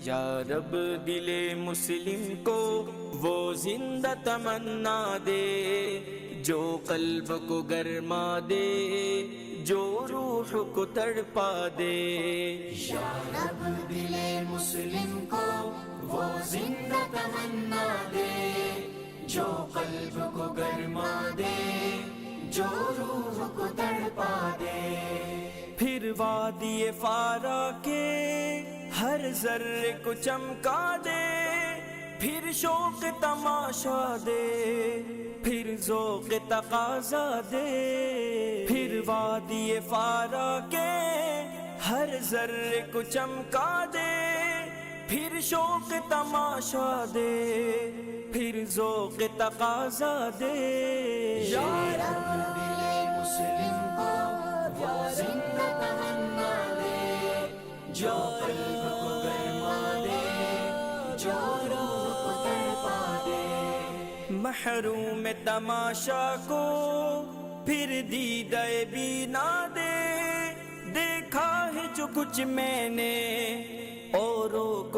یا رب دل مسلم کو وہ زندہ تمنا دے جو قلب کو گرما دے جو روح کو تڑپا دے. یا رب دل مسلم کو وہ زندہ تمنا دے جو قلب کو گرما دے جو روح کو تڑپا دے. پھر وادی فارا کے ہر ذرے کو چمکا دے پھر شوق تماشا دے پھر ذوق تقاضا دے. پھر وادی فارا کے ہر ذرے کو چمکا دے پھر شوق تماشا دے پھر ذوق تقاضا دے. یا رب دل مسلم کو وہ زندہ تمنا دے جو قلب کو گرما دے جو روح کو تڑپا دے. محروم تماشا کو پھر دیدہ بینا دے دیکھا ہے جو کچھ میں نے اوروں کو